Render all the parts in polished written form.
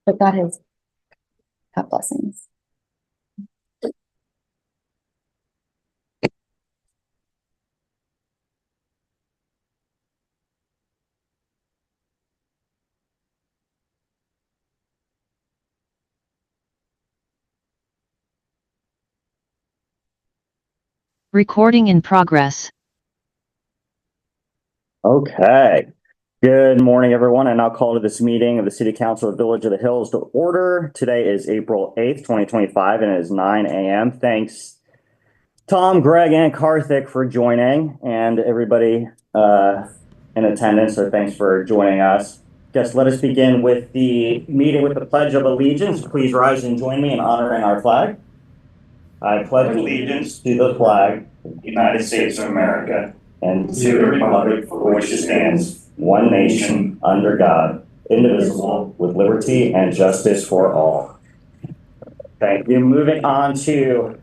But God has got blessings. Recording in progress. Okay. Good morning, everyone, and I'll call to this meeting of the City Council of Village of the Hills to order. Today is April 8th, 2025, and it is 9 a.m. Thanks, Tom, Greg, and Karthik for joining, and everybody in attendance, so thanks for joining us. Just let us begin with the meeting with the Pledge of Allegiance. Please rise and join me in honoring our flag. I pledge allegiance to the flag of the United States of America and to the republic for which it stands, one nation, under God, indivisible, with liberty and justice for all. Thank you. Moving on to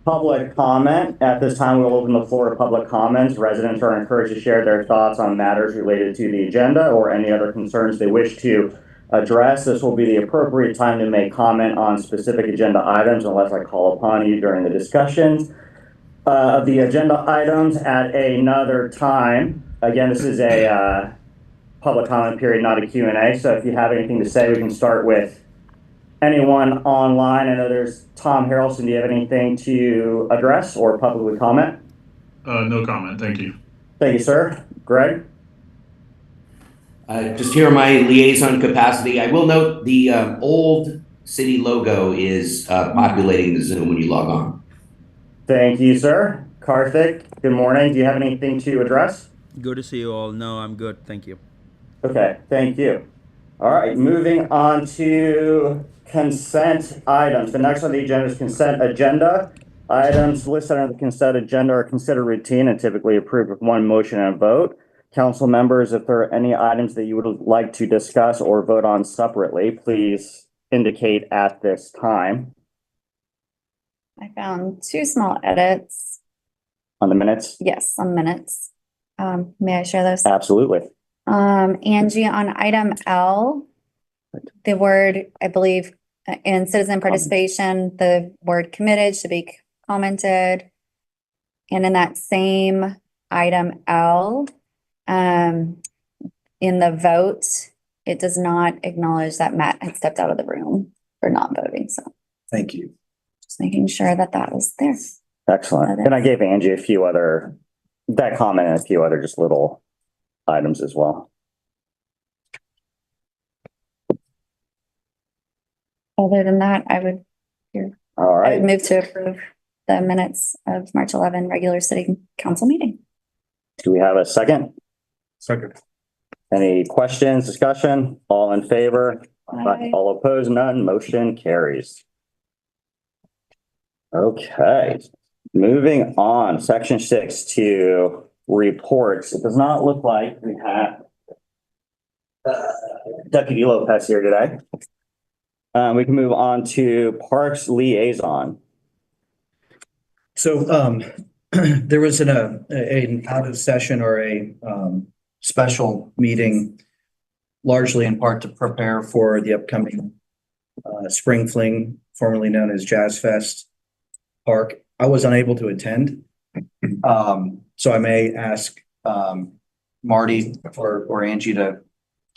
public comment. At this time, we'll open the floor to public comments. Residents are encouraged to share their thoughts on matters related to the agenda or any other concerns they wish to address. This will be the appropriate time to make comment on specific agenda items unless I call upon you during the discussions of the agenda items at another time. Again, this is a public comment period, not a Q&A. So if you have anything to say, we can start with anyone online. I know there's Tom Harrelson. Do you have anything to address or publicly comment? No comment. Thank you. Thank you, sir. Greg? Just here in my liaison capacity, I will note the old city logo is populating the Zoom when you log on. Thank you, sir. Karthik, good morning. Do you have anything to address? Good to see you all. No, I'm good. Thank you. Okay, thank you. All right, moving on to consent items. The next on the agenda is consent agenda. Items listed on the consent agenda are considered routine and typically approved with one motion and a vote. Council members, if there are any items that you would like to discuss or vote on separately, please indicate at this time. I found two small edits. On the minutes? Yes, on minutes. May I share those? Absolutely. Angie, on item L, the word, I believe, in citizen participation, the word committed should be commented. And in that same item L, in the vote, it does not acknowledge that Matt had stepped out of the room for not voting. So thank you. Just making sure that that was there. Excellent. And I gave Angie a few other, that comment and a few other just little items as well. Other than that, I would All right. I would move to approve the minutes of March 11 regular city council meeting. Do we have a second? Second. Any questions, discussion? All in favor? Aye. All opposed? None. Motion carries. Okay. Moving on, section 6 to reports. It does not look like we have Deputy Lopez here today. We can move on to Parks Liaison. So there was an out of session or a special meeting, largely in part to prepare for the upcoming Spring Fling, formerly known as Jazz Fest Park. I was unable to attend, so I may ask Marty or Angie to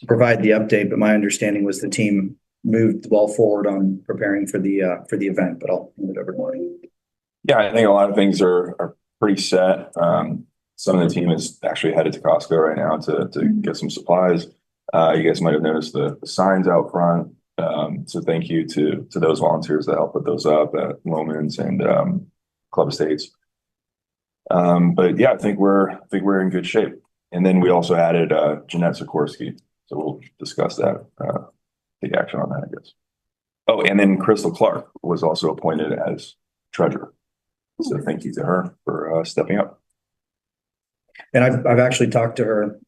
provide the update. But my understanding was the team moved well forward on preparing for the event. But I'll hand it over to Marty. Yeah, I think a lot of things are pretty set. Some of the team is actually headed to Costco right now to get some supplies. You guys might have noticed the signs out front. So thank you to those volunteers that helped put those up at Lomans and Club Estates. But yeah, I think we're in good shape. And then we also added Jeanette Sikorsky. So we'll discuss that, take action on that, I guess. Oh, and then Crystal Clark was also appointed as treasurer. So thank you to her for stepping up. And I've actually talked to her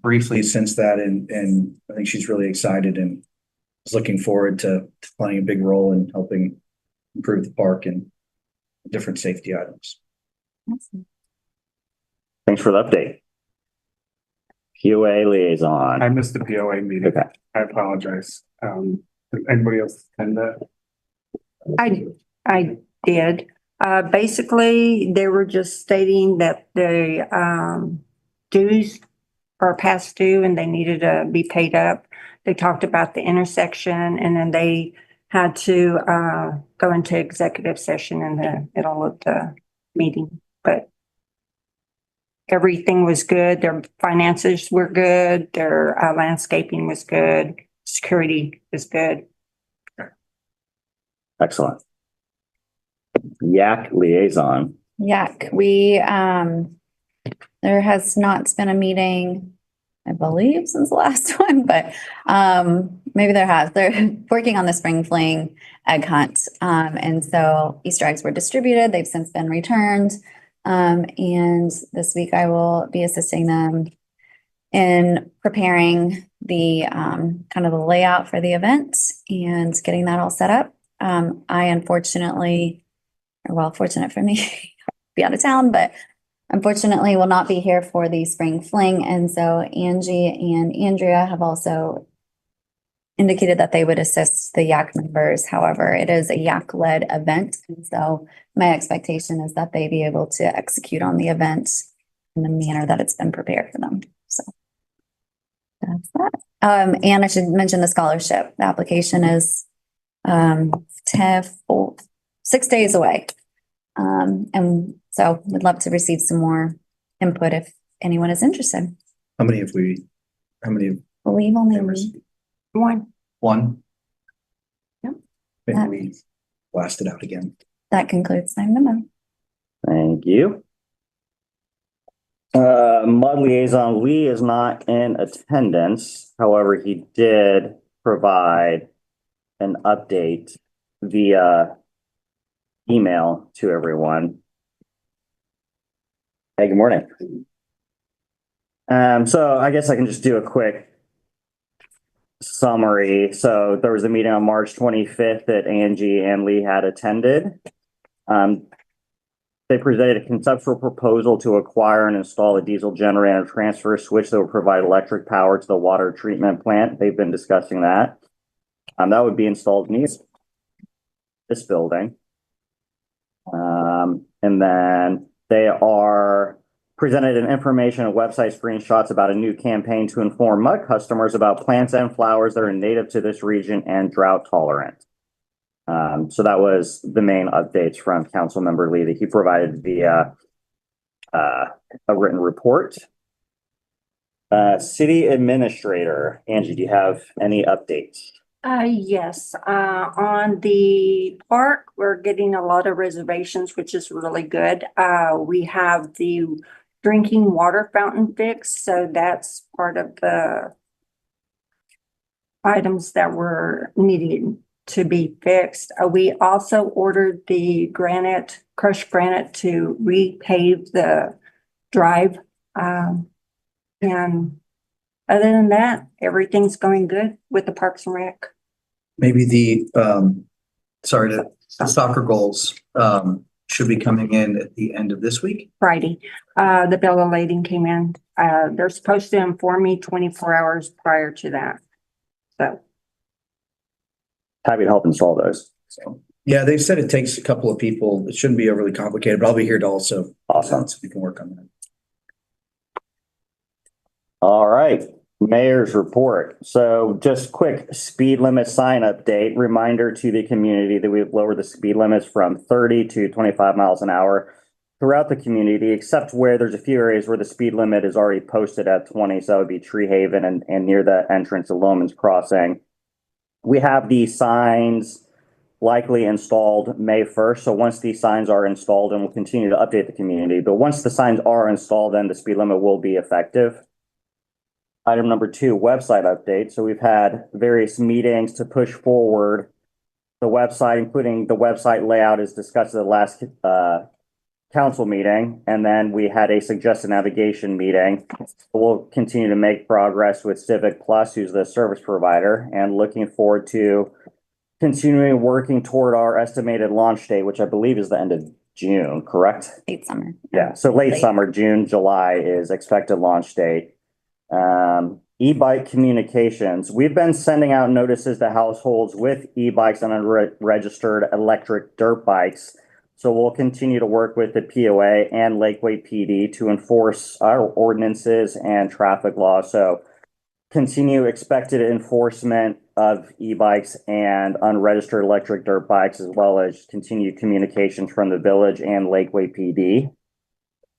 briefly since that, and I think she's really excited and is looking forward to playing a big role in helping improve the park and different safety items. Awesome. Thanks for the update. POA liaison. I missed the POA meeting. Okay. I apologize. Did anybody else attend that? I did. Basically, they were just stating that the dues are past due and they needed to be paid up. They talked about the intersection and then they had to go into executive session in the middle of the meeting. But everything was good. Their finances were good. Their landscaping was good. Security was good. Excellent. Yak liaison. Yak, there has not been a meeting, I believe, since the last one, but maybe there has. They're working on the spring fling egg hunt. And so Easter eggs were distributed. They've since been returned. And this week I will be assisting them in preparing the kind of the layout for the event and getting that all set up. I unfortunately, fortunate for me, be out of town, but unfortunately will not be here for the spring fling. And so Angie and Andrea have also indicated that they would assist the Yak members. However, it is a Yak-led event. And so my expectation is that they be able to execute on the event in the manner that it's been prepared for them. So that's that. And I should mention the scholarship. The application is 6 days away. And so we'd love to receive some more input if anyone is interested. How many? Believe only Members. One. One? Yep. Maybe we blast it out again. that concludes my memo. Thank you. Mud liaison, Lee is not in attendance. However, he did provide an update via email to everyone. Hey, good morning. So I guess I can just do a quick summary. So there was a meeting on March 25th that Angie and Lee had attended. They presented a conceptual proposal to acquire and install a diesel generator and transfer switch that would provide electric power to the water treatment plant. They've been discussing that. That would be installed in this building. And then they are presented an information and website screenshots about a new campaign to inform mud customers about plants and flowers that are native to this region and drought tolerant. So that was the main updates from Councilmember Lee that he provided via a written report. City Administrator, Angie, do you have any updates? Yes, on the park, we're getting a lot of reservations, which is really good. We have the drinking water fountain fixed, so that's part of the items that were needing to be fixed. We also ordered the crushed granite to repave the drive. And other than that, everything's going good with the Parks and Rec. Maybe the soccer goals should be coming in at the end of this week. Friday, the bill of lading came in. They're supposed to inform me 24 hours prior to that. So. Happy to help install those. So yeah, they've said it takes a couple of people. It shouldn't be overly complicated, but I'll be here to also. Awesome. So we can work on that. All right, Mayor's report. So just quick speed limit sign update. Reminder to the community that we've lowered the speed limits from 30 to 25 miles an hour throughout the community, except where there's a few areas where the speed limit is already posted at 20. So that would be Tree Haven and near the entrance of Loman's Crossing. We have these signs likely installed May 1st. So once these signs are installed, and we'll continue to update the community, but once the signs are installed, then the speed limit will be effective. Item number 2, website update. So we've had various meetings to push forward the website, including the website layout as discussed at the last council meeting. And then we had a suggested navigation meeting. We'll continue to make progress with Civic Plus, who's the service provider, and looking forward to continuing working toward our estimated launch date, which I believe is the end of June, correct? Late summer. Yeah, so late summer, June, July is expected launch date. E-bike communications. We've been sending out notices to households with e-bikes and unregistered electric dirt bikes. So we'll continue to work with the POA and Lakeway PD to enforce our ordinances and traffic laws. So continue expected enforcement of e-bikes and unregistered electric dirt bikes, as well as continued communications from the village and Lakeway PD.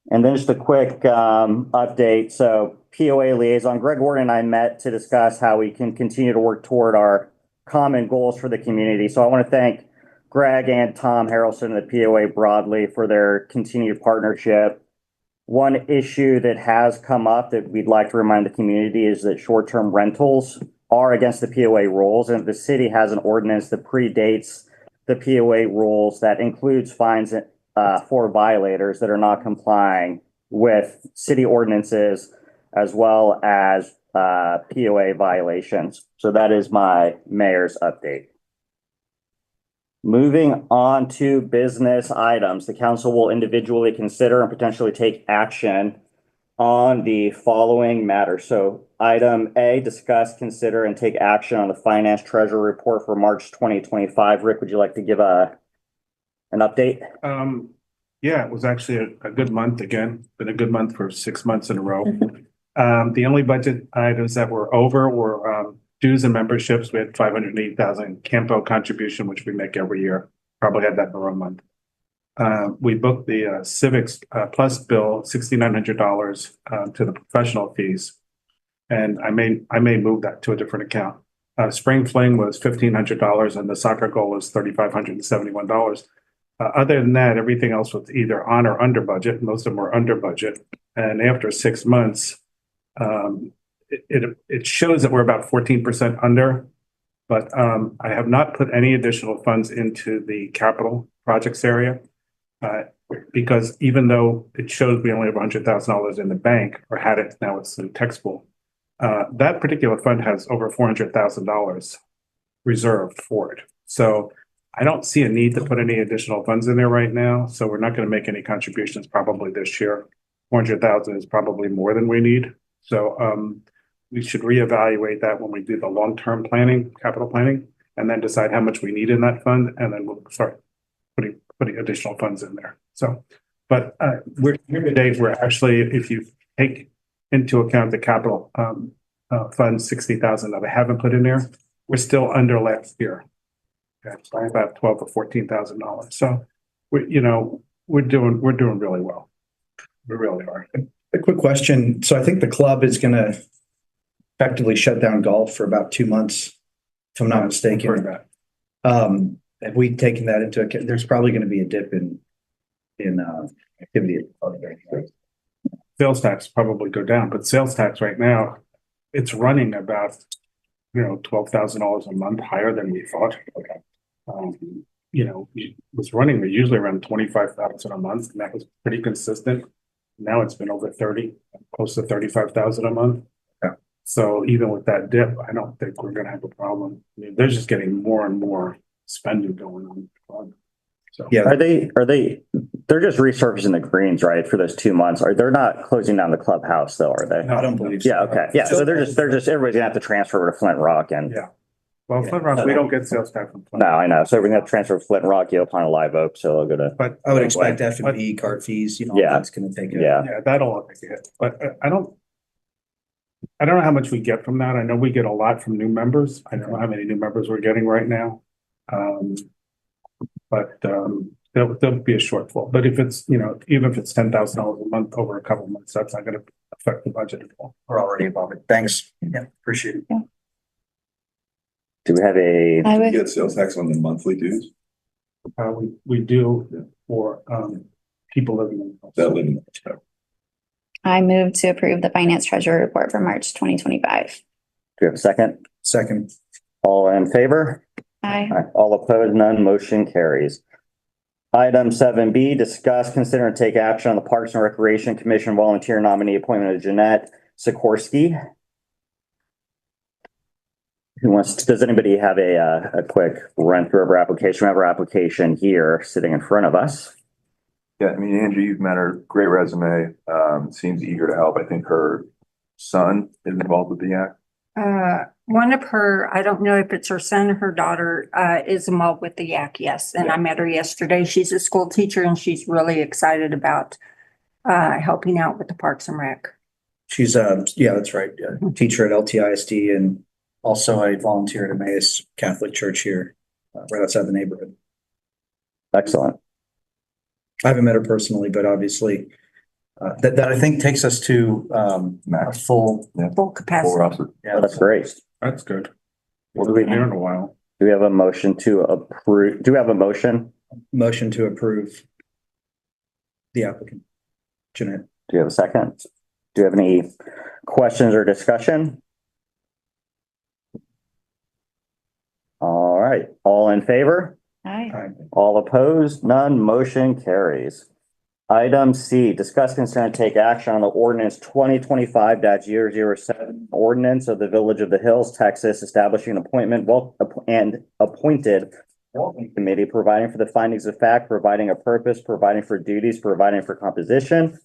And then just a quick update. So POA liaison, Greg Ward and I met to discuss how we can continue to work toward our common goals for the community. So I want to thank Greg and Tom Harrelson and the POA broadly for their continued partnership. One issue that has come up that we'd like to remind the community is that short-term rentals are against the POA rules, and the city has an ordinance that predates the POA rules that includes fines for violators that are not complying with city ordinances as well as POA violations. So that is my mayor's update. Moving on to business items, the council will individually consider and potentially take action on the following matters. So item A, discuss, consider, and take action on the finance treasurer report for March 2025. Rick, would you like to give an update? Yeah, it was actually a good month again. Been a good month for 6 months in a row. The only budget items that were over were dues and memberships. We had 508,000 Campo contribution, which we make every year. Probably had that in the wrong month. We booked the Civics Plus bill, $6,900 to the professional fees, and I may move that to a different account. Spring Fling was $1,500, and the soccer goal was $3,571. Other than that, everything else was either on or under budget. Most of them were under budget, and after 6 months, it shows that we're about 14% under. But I have not put any additional funds into the capital projects area. Because even though it shows we only have $100,000 in the bank, or had it, now it's in tax pool, that particular fund has over $400,000 reserved for it. So I don't see a need to put any additional funds in there right now. So we're not going to make any contributions probably this year. 400,000 is probably more than we need. So we should reevaluate that when we do the long-term planning, capital planning, and then decide how much we need in that fund, and then we'll start putting additional funds in there. So, but we're here today. We're actually, if you take into account the capital fund, 60,000 that I haven't put in there, we're still under last year. Okay, by about $12,000 or $14,000. So we're doing really well. We really are. A quick question. So I think the club is going to effectively shut down golf for about 2 months, if I'm not mistaken. I've heard that. Have we taken that into account? There's probably going to be a dip in activity. Sales tax probably go down, but sales tax right now, it's running about $12,000 a month higher than we thought. It was running usually around 25,000 a month, and that was pretty consistent. Now it's been over 30, close to 35,000 a month. Yeah. So even with that dip, I don't think we're going to have a problem. I mean, they're just getting more and more spending going on. So Yeah. They're just resurfacing the greens, right, for those 2 months. They're not closing down the clubhouse though, are they? I don't believe so. Yeah, okay. Yeah. So they're just everybody's gonna have to transfer over to Flint Rock and Yeah. Well, Flint Rock, we don't get sales tax from Flint. no, I know. So we're gonna transfer to Flint Rock, Yopon, Live Oak, so they'll go to But I would expect F&B, cart fees, Yeah. that's going to take it. yeah. yeah, that'll all take a hit. But I don't know how much we get from that. I know we get a lot from new members. I don't know how many new members we're getting right now. But there'll be a shortfall. But if it's, even if it's $10,000 a month over a couple of months, that's not going to affect the budget at all. We're already above it. Thanks. Yeah, appreciate it. Do we have a I You would, get sales tax on the monthly dues? We do for people living in. That living. I move to approve the finance treasurer report for March 2025. do we have a second? Second. All in favor? Aye. Aye. All opposed, none, motion carries. Item 7B, discuss, consider, and take action on the Parks and Recreation Commission volunteer nominee appointment of Jeanette Sikorsky. Does anybody have a quick run through of our application? We have our application here sitting in front of us. Yeah, I mean, Angie, you've met her, great resume, seems eager to help. I think her son is involved with the Yak? One of her, I don't know if it's her son or her daughter, is involved with the Yak, yes. And I met her yesterday. She's a school teacher and she's really excited about helping out with the Parks and Rec. She's yeah, that's right. Yeah. Teacher at LTISD and also a volunteer at Emmaus Catholic Church here, right outside the neighborhood. Excellent. I haven't met her personally, but obviously that I think takes us to a Max. full. Full Full capacity. roster. Yeah, That's great. That's good. What do We've we, been here in a while. do we have a motion to approve? Do we have a motion? motion to approve the applicant. Jeanette. Do you have a second? Do you have any questions or discussion? All right, all in favor? Hi. All opposed? None. Motion carries. Item C, discuss, consider, and take action on the ordinance 2025-007, ordinance of the Village of the Hills, Texas, establishing an appointed welcome committee, providing for the findings of fact, providing a purpose, providing for duties, providing for composition,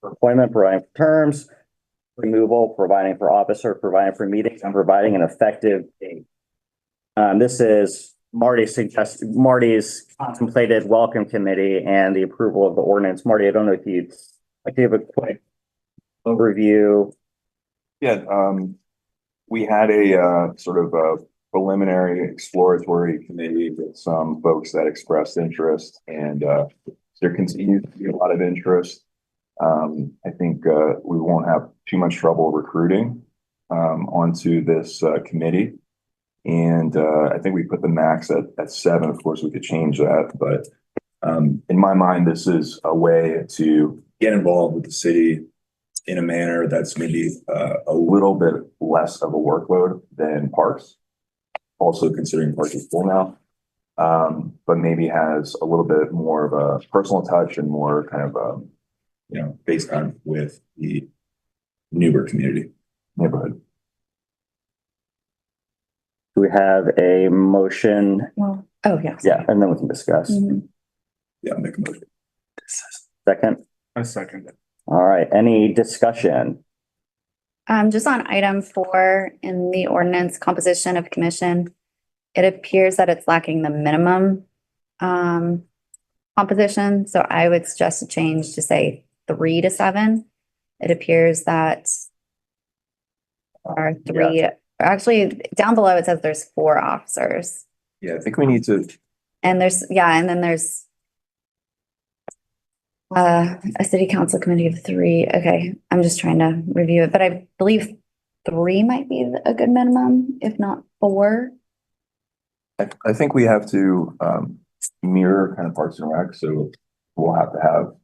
for appointment, providing for terms, removal, providing for officer, providing for meetings, and providing an effective date. This is Marty's contemplated welcome committee and the approval of the ordinance. Marty, I don't know if you'd like to give a quick overview. Yeah, we had a sort of a preliminary exploratory committee with some folks that expressed interest, and there continues to be a lot of interest. I think we won't have too much trouble recruiting onto this committee. And I think we put the max at 7. Of course, we could change that, but in my mind, this is a way to get involved with the city in a manner that's maybe a little bit less of a workload than parks. Also considering parks is full now, but maybe has a little bit more of a personal touch and more kind of based on with the Newburgh neighborhood. Do we have a motion? Well, oh, yeah. Yeah, and then we can discuss. Mhm. Yeah, I'll make a motion. Second. I second it. All right, any discussion? Just on item 4 in the ordinance composition of commission, it appears that it's lacking the minimum composition. So I would suggest a change to say 3 to 7. It appears that our 3, actually down below it says there's 4 officers. Yeah, I think we need to. And there's, and then there's a city council committee of 3. Okay, I'm just trying to review it, but I believe 3 might be a good minimum, if not 4. I think we have to mirror kind of Parks and Rec, so we'll have to have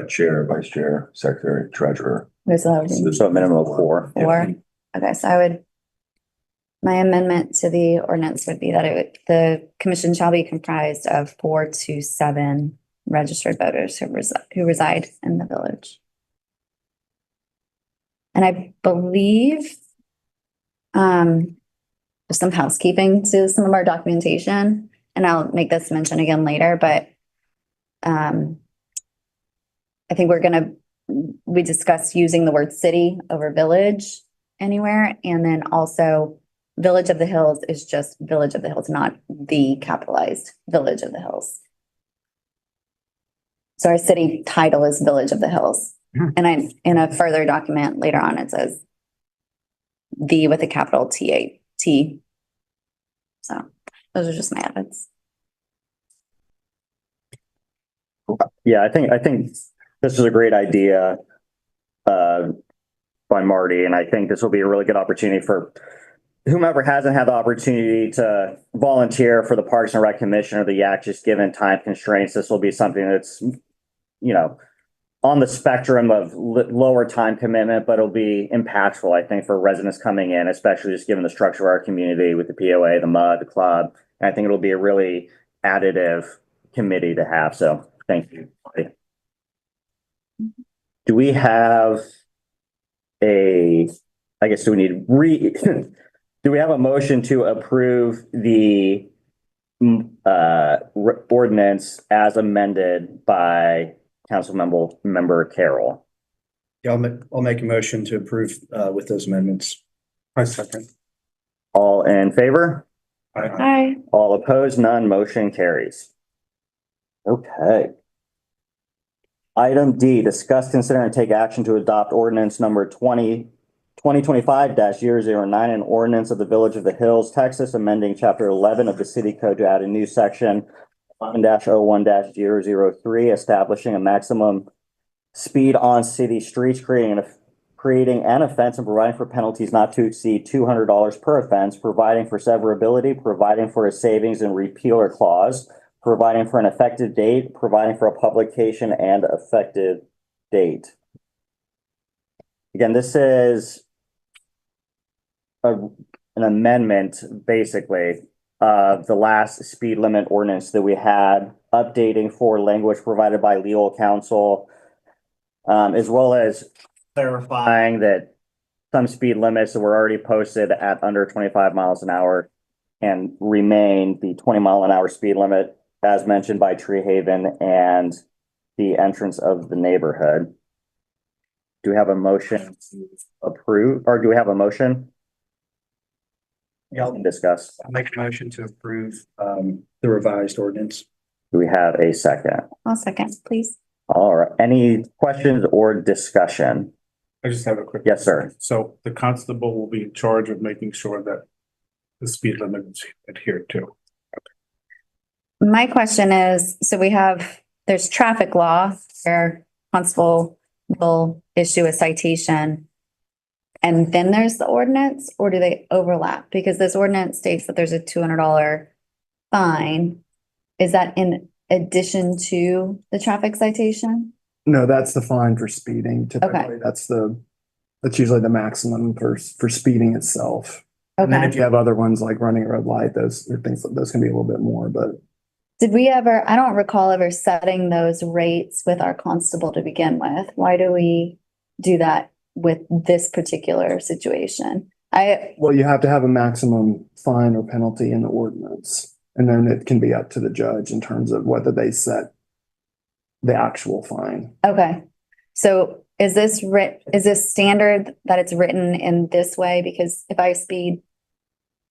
chair, vice chair, secretary, treasurer. So that would be So a minimum of 4. 4. Okay, so my amendment to the ordinance would be that the commission shall be comprised of 4 to 7 registered voters who reside in the village. And I believe some housekeeping to some of our documentation, and I'll make this mention again later, but I think we discussed using the word city over village anywhere, and then also Village of the Hills is just Village of the Hills, not the capitalized Village of the Hills. So our city title is Village of the Hills. And in a further document later on, it says the with a capital T. So those are just my edits. Yeah, I think this is a great idea by Marty, and I think this will be a really good opportunity for whomever hasn't had the opportunity to volunteer for the Parks and Rec Commission or the Yak, just given time constraints. This will be something that's, on the spectrum of lower time commitment, but it'll be impactful, I think, for residents coming in, especially just given the structure of our community with the POA, the MUD, the club. And I think it'll be a really additive committee to have. So thank you. Do we have do we have a motion to approve the ordinance as amended by Council member Carroll? Yeah, I'll make a motion to approve with those amendments. I second. All in favor? Aye. All opposed? None. Motion carries. Okay. Item D, discuss, consider, and take action to adopt ordinance number 2025-009, an ordinance of the Village of the Hills, Texas, amending chapter 11 of the city code to add a new section 11-01-003, establishing a maximum speed on city streets, creating an offense and providing for penalties not to exceed $200 per offense, providing for severability, providing for a savings and repealer clause, providing for an effective date, providing for a publication and effective date. Again, this is an amendment, basically, of the last speed limit ordinance that we had, updating for language provided by legal counsel, as well as clarifying that some speed limits that were already posted at under 25 miles an hour and remain the 20-mile-an-hour speed limit, as mentioned by Tree Haven and the entrance of the neighborhood. Do we have a motion to approve, or do we have a motion? Yeah, We can discuss. I'll make a motion to approve the revised ordinance. Do we have a second? I'll second, please. All right. Any questions or discussion? I just have a quick. Yes, sir. So the constable will be in charge of making sure that the speed limit is adhered to. My question is, so there's traffic law where constable will issue a citation. And then there's the ordinance, or do they overlap? Because this ordinance states that there's a $200 fine. Is that in addition to the traffic citation? No, that's the fine for speeding. Typically, Okay. that's usually the maximum for speeding itself. And then if Okay. you have other ones like running a red light, those can be a little bit more, but Did we ever, I don't recall ever setting those rates with our constable to begin with. Why do we do that with this particular situation? well, you have to have a maximum fine or penalty in the ordinance. And then it can be up to the judge in terms of whether they set the actual fine. Okay. So is this standard that it's written in this way? Because if I speed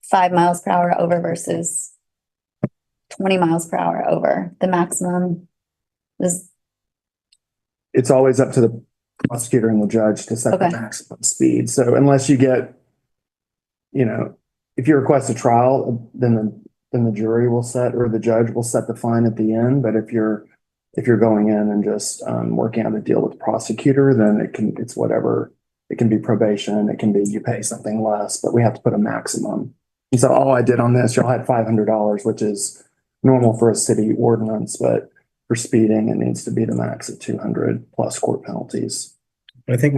5 miles per hour over versus 20 miles per hour over, the maximum is, It's always up to the prosecutor and the judge to set the Okay. maximum speed. So unless you get, if you request a trial, then the jury will set, or the judge will set the fine at the end. But if you're going in and just working out a deal with the prosecutor, then it's whatever. It can be probation, it can be you pay something less, but we have to put a maximum. And so all I did on this, y'all had $500, which is normal for a city ordinance, but for speeding, it needs to be the max of 200 plus court penalties. I think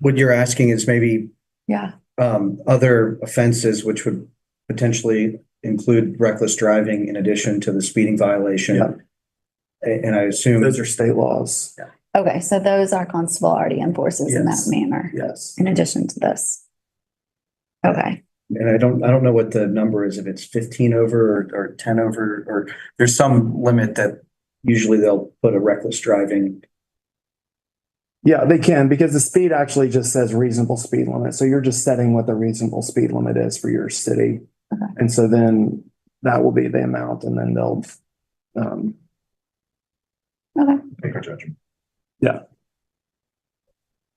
what you're asking is maybe yeah. other offenses which would potentially include reckless driving in addition to the speeding violation. Yeah. And I assume Those are state laws. Okay. So those our constable already enforces in that Yes. manner Yes. in addition to this. Okay. and I don't know what the number is, if it's 15 over or 10 over, or there's some limit that usually they'll put a reckless driving. Yeah, they can, because the speed actually just says reasonable speed limit. So you're just setting what the reasonable speed limit is for your city. Okay. And so then that will be the amount, and then they'll, Okay. Make a judgment.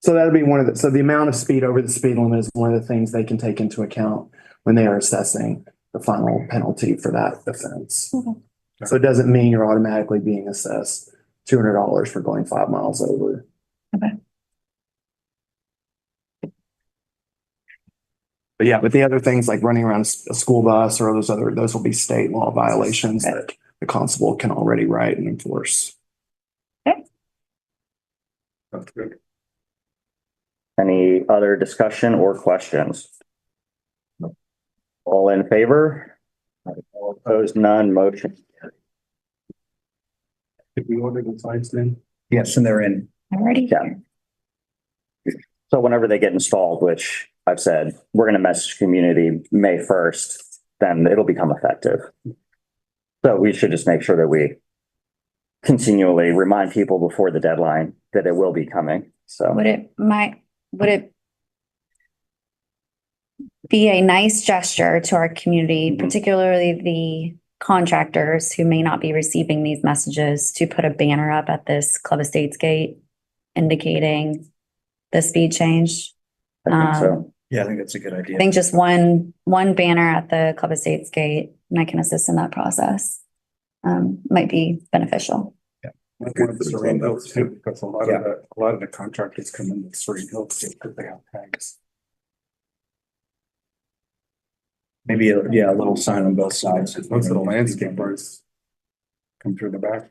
so that'll be so the amount of speed over the speed limit is one of the things they can take into account when they are assessing the final penalty for that offense. Okay. So it doesn't mean you're automatically being assessed $200 for going 5 miles over. But yeah, but the other things like running around a school bus or those will be state law violations that the constable can already write and enforce. That's good. Any other discussion or questions? All in favor? All opposed? None. Motion. Did we order the signs then? Yes, and they're in. Already Yeah. here. So whenever they get installed, which I've said, we're going to message community May 1st, then it'll become effective. So we should just make sure that we continually remind people before the deadline that it will be coming. So, would it be a nice gesture to our community, particularly the contractors who may not be receiving these messages, to put a banner up at this Club Estates gate indicating the speed change? I think so. Yeah, I think that's a good idea. I think just one banner at the Club Estates gate, and I can assist in that process, might be beneficial. I think the Serene Hills too, because a lot of the contractors come in the Serene Hills because they have tags. Maybe, a little sign on both sides. Most of the landscapers come through the back.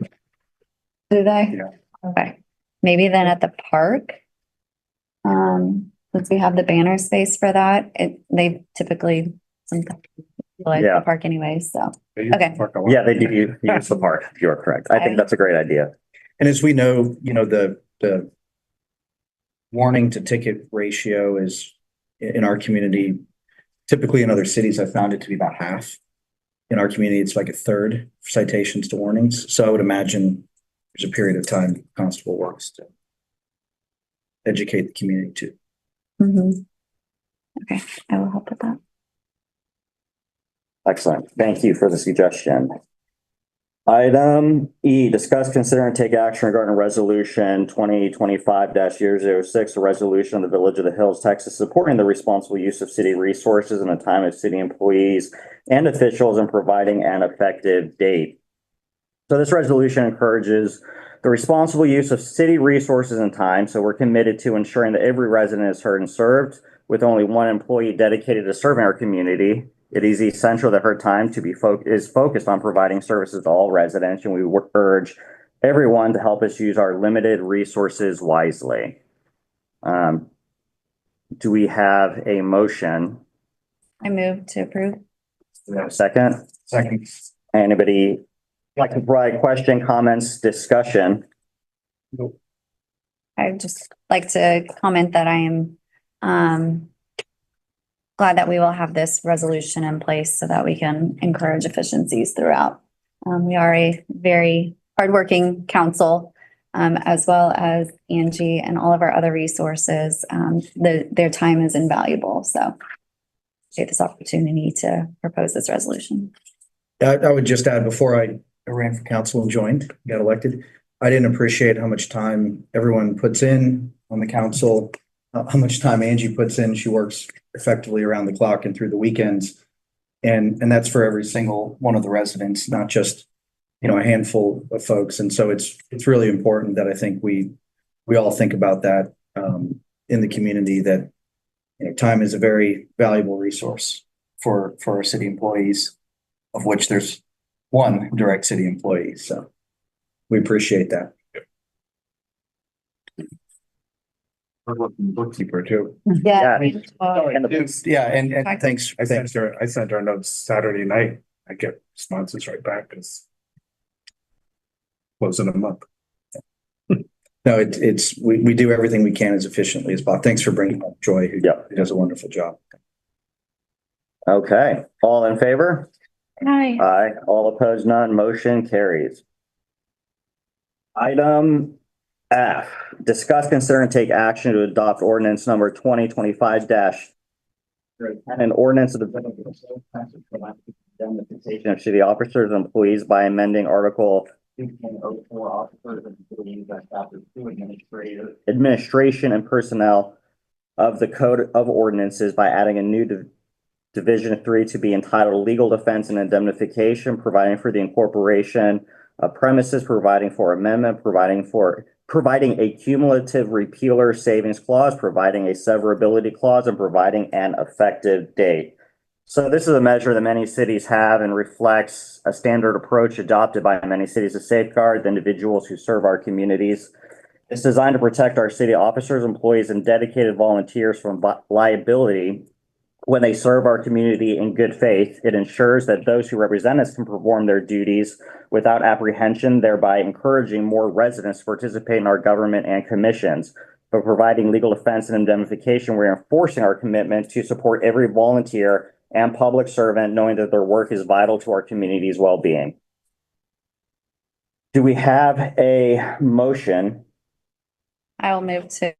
Do they? Yeah. Okay, maybe then at the park. Since we have the banner space for that, they typically sometimes like Yeah. the park anyway, so. They use the Okay. park a lot. Yeah, they do use the park. You are correct. I think that's a great idea. And as we know, the warning to ticket ratio is in our community. Typically in other cities, I found it to be about half. In our community, it's like a third for citations to warnings. So I would imagine there's a period of time constable works to educate the community too. Mhm. Okay, I will help with that. Excellent. Thank you for the suggestion. Item E, discuss, consider, and take action regarding resolution 2025-006, a resolution of the Village of the Hills, Texas, supporting the responsible use of city resources in the time of city employees and officials and providing an effective date. So this resolution encourages the responsible use of city resources and time. So we're committed to ensuring that every resident is heard and served with only one employee dedicated to serving our community. It is essential that her time to be focused on providing services to all residents, and we urge everyone to help us use our limited resources wisely. Do we have a motion? I move to approve. Second? Second. Anybody like to provide question, comments, discussion? I'd just like to comment that I am glad that we will have this resolution in place so that we can encourage efficiencies throughout. We are a very hardworking council, as well as Angie and all of our other resources. Their time is invaluable, so take this opportunity to propose this resolution. I would just add, before I ran for council and got elected, I didn't appreciate how much time everyone puts in on the council, how much time Angie puts in. She works effectively around the clock and through the weekends. And that's for every single one of the residents, not just, a handful of folks. And so it's really important that I think we all think about that in the community, that time is a very valuable resource for our city employees, of which there's one direct city employee. So we appreciate that. Bookkeeper too. Yeah. Yeah, and thanks. I sent her notes Saturday night. I get responses right back because close in a month. No, we do everything we can as efficiently as possible. Thanks for bringing up Joy, who does a wonderful job. Okay, all in favor? Hi. Aye. All opposed, none. Motion carries. Item F, discuss, consider, and take action to adopt ordinance number 2025- an ordinance of the indemnification of city officers and employees by amending Article 2.04 officers and employees at Chapter 2 administration and personnel of the Code of Ordinances by adding a new Division 3 to be entitled Legal Defense and Indemnification, providing for the incorporation of premises, providing for amendment, providing a cumulative repealer savings clause, providing a severability clause, and providing an effective date. So this is a measure that many cities have and reflects a standard approach adopted by many cities to safeguard the individuals who serve our communities. It's designed to protect our city officers, employees, and dedicated volunteers from liability when they serve our community in good faith. It ensures that those who represent us can perform their duties without apprehension, thereby encouraging more residents to participate in our government and commissions. By providing legal defense and indemnification, we're enforcing our commitment to support every volunteer and public servant, knowing that their work is vital to our community's well-being. Do we have a motion? I will move to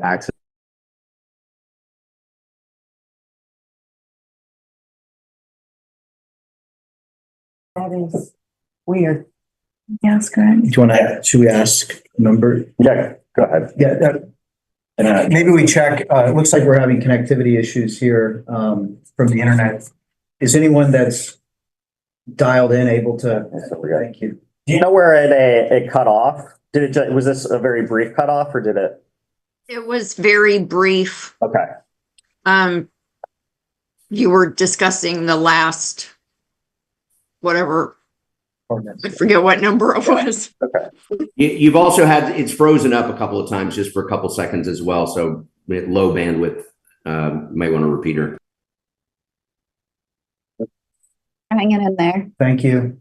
Access. That is weird. Yeah, that's good. Do you want to, should we ask member? Yeah, go ahead. Yeah, maybe we check, it looks like we're having connectivity issues here, from the internet. Is anyone that's dialed in able to? Thank you. Do you know where it cut off? Was this a very brief cutoff or did it? It was very brief. Okay. You were discussing the last, whatever, I forget what number it was. Okay. You've also had, it's frozen up a couple of times just for a couple seconds as well. So with low bandwidth, might want to repeat her. Hanging in there. Thank you.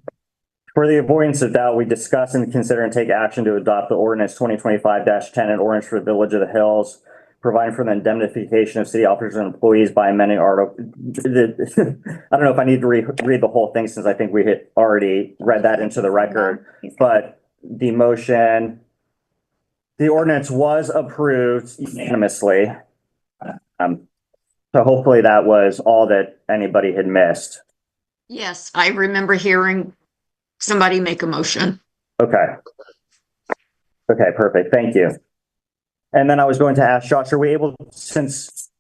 For the avoidance of doubt, we discuss and consider and take action to adopt the ordinance 2025-10 and ordinance for the Village of the Hills, providing for the indemnification of city officers and employees by amending article. I don't know if I need to read the whole thing since I think we had already read that into the record, but the motion, the ordinance was approved unanimously. So hopefully that was all that anybody had missed. Yes, I remember hearing somebody make a motion. Okay. Okay, perfect. Thank you. And then I was going to ask Josh, are we able, since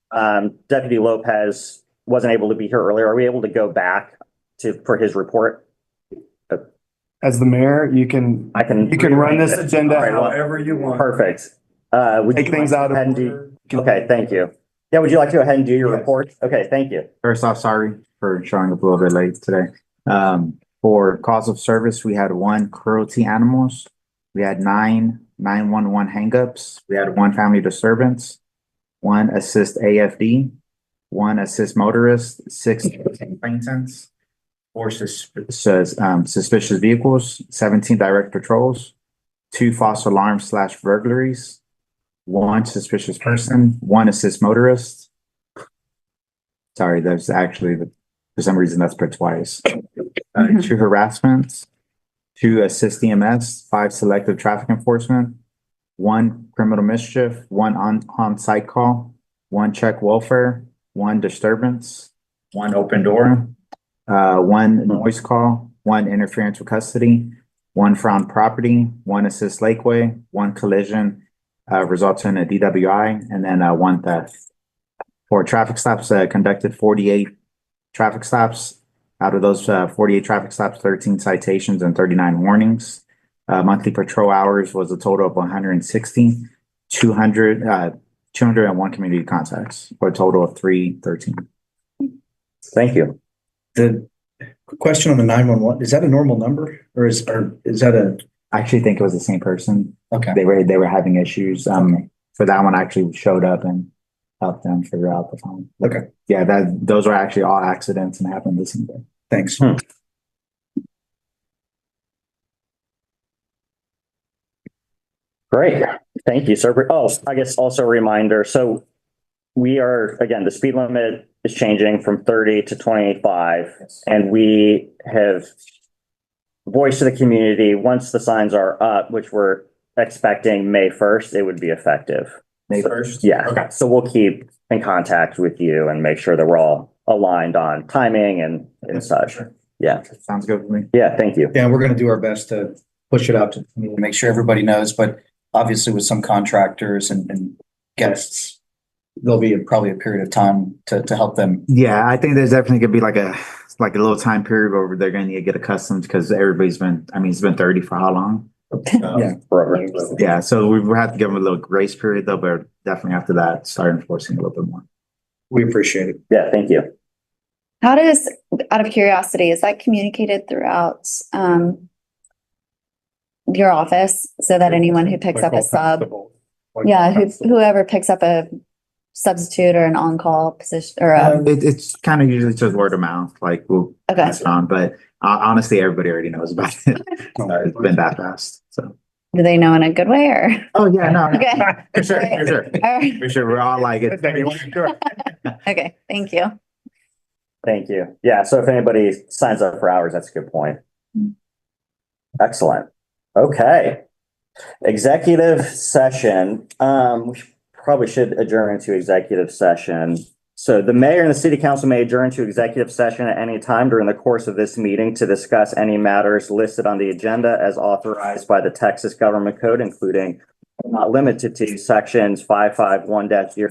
Deputy Lopez wasn't able to be here earlier, are we able to go back for his report? As the mayor, you can run this agenda however you want. Perfect. Would Take you things like to out of go ahead and order. Okay, thank you. Yeah, would you like to go ahead and do your report? Okay, thank you. First off, sorry for showing up a little bit late today. For cause of service, we had 1 cruelty animals. We had 9 911 hangups. We had 1 family disturbance, 1 assist AFD, 1 assist motorist, 6 acquaintance, 4 suspicious vehicles, 17 direct patrols, 2 false alarms / burglaries, 1 suspicious person, 1 assist motorist. Sorry, there's actually, for some reason that's put twice. 2 harassments, 2 assist EMS, 5 selective traffic enforcement, 1 criminal mischief, 1 on-site call, 1 check welfare, 1 disturbance, 1 open door, 1 noise call, 1 interference with custody, 1 frown property, 1 assist Lakeway, 1 collision, results in a DWI, and then 1 theft. For traffic stops, conducted 48 traffic stops. Out of those 48 traffic stops, 13 citations and 39 warnings. Monthly patrol hours was a total of 160, 201 community contacts for a total of 313. Thank you. The question on the 911, is that a normal number or is that a? I actually think it was the same person. Okay. They were having issues. For that one, I actually showed up and helped them figure out the phone. Okay. Yeah, those were actually all accidents and happened the same day. Thanks. Great. Thank you, sir. Oh, I guess also a reminder. So we are, again, the speed limit is changing from 30 to 25. And we have voiced to the community, once the signs are up, which we're expecting May 1st, it would be effective. May 1st? Yeah. Okay. So we'll keep in contact with you and make sure that we're all aligned on timing and such. Yeah. Sounds good for me. Yeah. Thank you. Yeah, we're going to do our best to push it out to make sure everybody knows, but obviously with some contractors and guests, there'll be probably a period of time to help them. Yeah, I think there's definitely gonna be like a little time period where they're gonna need to get accustomed because everybody's been, it's been 30 for how long? Yeah. Forever. Yeah, so we have to give them a little grace period though, but definitely after that, start enforcing a little bit more. We appreciate it. Yeah. Thank you. How does, out of curiosity, is that communicated throughout your office so that anyone who picks up a sub, whoever picks up a substitute or an on-call position or It's kind of usually just word of mouth, like we'll pass it on, but honestly, everybody already knows about it. It's been that fast, so. do they know in a good way or? Oh, yeah, no. Okay. For sure. All right. For sure, we're all like it. Okay, thank you. Thank you. Yeah. So if anybody signs up for hours, that's a good point. Excellent. Okay. Executive session, probably should adjourn into executive session. So the mayor and the city council may adjourn to executive session at any time during the course of this meeting to discuss any matters listed on the agenda as authorized by the Texas Government Code, including but not limited to sections 551-0.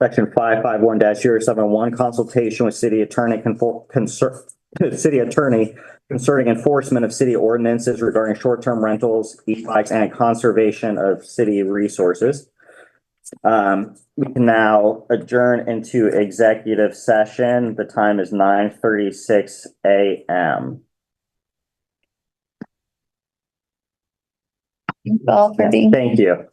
Section 551-071, consultation with city attorney concerning enforcement of city ordinances regarding short-term rentals, e-bikes, and conservation of city resources. We can now adjourn into executive session. The time is 9:36 a.m. Thank you all for being. Thank you.